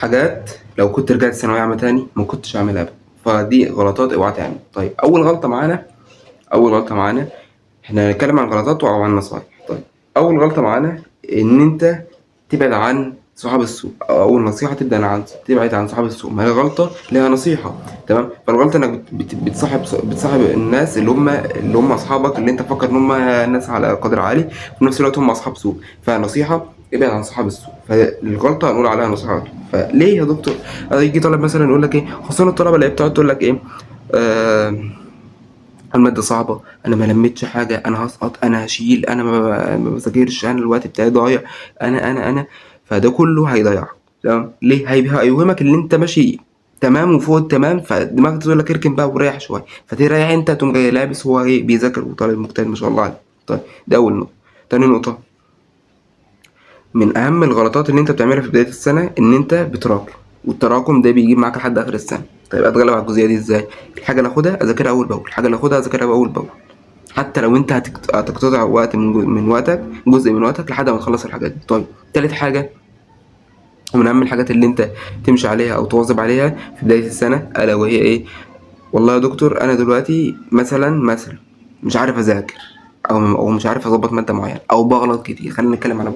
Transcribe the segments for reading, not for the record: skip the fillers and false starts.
حاجات لو كنت رجعت ثانوية عامة تاني ما كنتش هعملها أبدا، فدي غلطات اوعى تعمل. طيب أول غلطة معانا احنا هنتكلم عن غلطات وعن نصايح. طيب أول غلطة معانا إن أنت تبعد عن صحاب السوء، أو أول نصيحة تبعد عن صحاب السوء. ما هي غلطة لها نصيحة، تمام؟ فالغلطة إنك بتصاحب الناس اللي هم أصحابك، اللي أنت فاكر إن هم ناس على قدر عالي، وفي نفس الوقت هم أصحاب سوء. فنصيحة ابعد عن صحاب السوء. فالغلطة هنقول عليها نصيحة. فليه يا دكتور يجي طالب مثلا يقول لك إيه، خصوصا الطلبة اللي بتقعد تقول لك إيه، آه المادة صعبة، أنا ما لميتش حاجة، أنا هسقط، أنا هشيل، أنا ما بذاكرش، أنا الوقت بتاعي ضايع، أنا. فده كله هيضيعك. تمام؟ ليه؟ هيوهمك إن أنت ماشي تمام وفوق التمام، فدماغك تقول لك اركن بقى وريح شوية، فتريح أنت تقوم جاي لابس هو إيه بيذاكر وطالب مجتهد ما شاء الله عليه. طيب ده أول نقطة. تاني نقطة، من أهم الغلطات اللي أنت بتعملها في بداية السنة إن أنت بتراكم، والتراكم ده بيجيب معاك لحد آخر السنة. طيب أتغلب على الجزئية دي إزاي؟ الحاجة اللي آخدها أذاكرها أول بأول، الحاجة اللي آخدها أذاكرها أول بأول، حتى لو انت هتقتطع وقت من وقتك، جزء من وقتك لحد ما تخلص الحاجات دي. طيب تالت حاجة ومن اهم الحاجات اللي انت تمشي عليها او تواظب عليها في بداية السنة، الا وهي ايه؟ والله يا دكتور انا دلوقتي مثلا مش عارف اذاكر، او مش عارف اظبط مادة معينة، او بغلط كتير. خلينا نتكلم على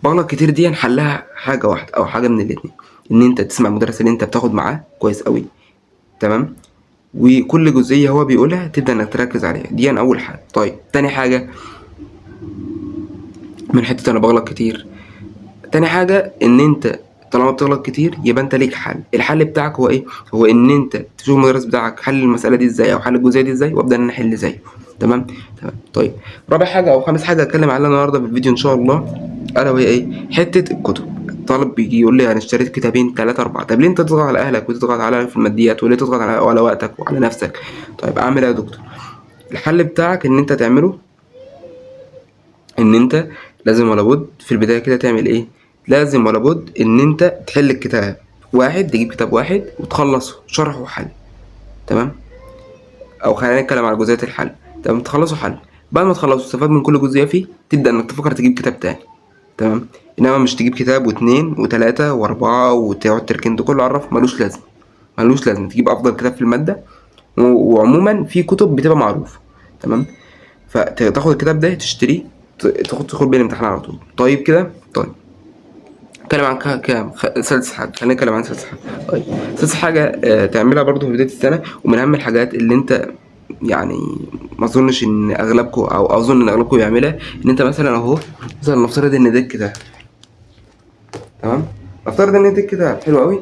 بغلط كتير دي حلها حاجة واحدة او حاجة من الاتنين، ان انت تسمع المدرس اللي انت بتاخد معاه كويس قوي، تمام؟ وكل جزئية هو بيقولها تبدأ انك تركز عليها. دي اول حاجة. طيب تاني حاجة، من حتة انا بغلط كتير، تاني حاجة ان انت طالما بتغلط كتير يبقى انت ليك حل. الحل بتاعك هو ايه؟ هو ان انت تشوف المدرس بتاعك حل المسألة دي ازاي او حل الجزئية دي ازاي، وابدأ ان انا احل زيه. تمام؟ تمام. طيب رابع حاجة او خامس حاجة اتكلم عليها النهاردة في الفيديو ان شاء الله، الا وهي ايه؟ حتة الكتب. طالب بيجي يقول لي انا اشتريت كتابين 3 4. طب ليه انت تضغط على اهلك وتضغط على في الماديات، وليه تضغط على وقتك وعلى نفسك؟ طيب اعمل ايه يا دكتور؟ الحل بتاعك ان انت تعمله ان انت لازم ولا بد في البدايه كده تعمل ايه؟ لازم ولا بد ان انت تحل الكتاب واحد، تجيب كتاب واحد وتخلصه شرح وحل. تمام؟ او خلينا نتكلم على جزئيه الحل. تمام؟ تخلصه حل، بعد ما تخلصه تستفاد من كل جزئيه فيه، تبدا انك تفكر تجيب كتاب تاني. تمام؟ انما مش تجيب كتاب واتنين وتلاته واربعه وتقعد تركن ده كله عرف، ملوش لازمه. تجيب افضل كتاب في الماده، وعموما في كتب بتبقى معروفه. تمام؟ فتاخد الكتاب ده تشتريه، تدخل بيه الامتحان على طول. طيب كده. طيب نتكلم عن كام سادس حاجة. خلينا نتكلم عن سادس حاجة. طيب سادس حاجة تعملها برضو في بداية السنة، ومن أهم الحاجات اللي أنت يعني ما أظنش إن أغلبكم، أو أظن إن أغلبكم بيعملها، إن أنت مثلا أهو، مثلا نفترض إن ده الكتاب، تمام؟ نفترض إن ده الكتاب حلو أوي.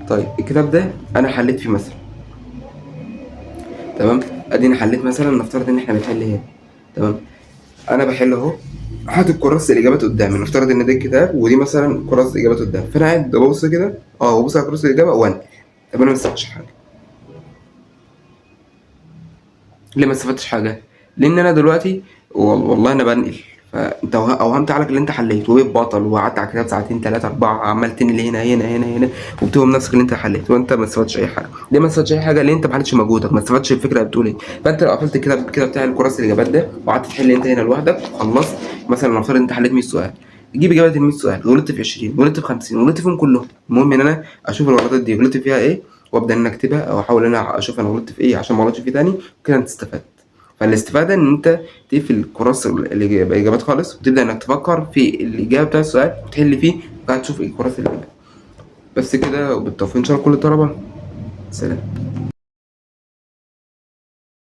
طيب الكتاب ده أنا حليت فيه مثلا، تمام؟ أديني حليت مثلا، نفترض إن إحنا بنحل هنا، تمام؟ انا بحل اهو، حاطط كراسه الاجابات قدامي. نفترض ان ده الكتاب ودي مثلا كراسه الاجابات قدامي، فانا قاعد ببص كده ببص على كراسه الاجابه وانقل. طب انا ما استفدتش حاجه. ليه ما استفدتش حاجه؟ لان انا دلوقتي والله انا بنقل، فانت اوهمت عليك اللي انت حليت، وبقيت بطل وقعدت على الكتاب ساعتين 3 4 عمال تنقل هنا وبتوهم نفسك اللي انت حليت، وانت ما استفدتش اي حاجه. ليه ما استفدتش اي حاجه؟ لان انت ما حلتش مجهودك، ما استفدتش الفكره اللي بتقول ايه. فانت لو قفلت الكتاب كده بتاع الكراسه الاجابات ده وقعدت تحل انت هنا لوحدك وخلصت، مثلا نفترض انت حليت 100 سؤال، تجيب اجابه ال 100 سؤال، غلطت في 20، غلطت في 50، غلطت فيهم كلهم. المهم ان انا اشوف الغلطات دي غلطت فيها ايه، وابدا ان انا اكتبها، او احاول ان انا اشوف انا غلطت في ايه عشان ما اغلطش فيه تاني. كده انت استفدت. فالاستفادة ان انت تقفل كراس الاجابات خالص، وتبدأ انك تفكر في الاجابة بتاع السؤال وتحل فيه، وقاعد تشوف ايه كراس الاجابات. بس كده، وبالتوفيق ان شاء الله لكل الطلبة. سلام.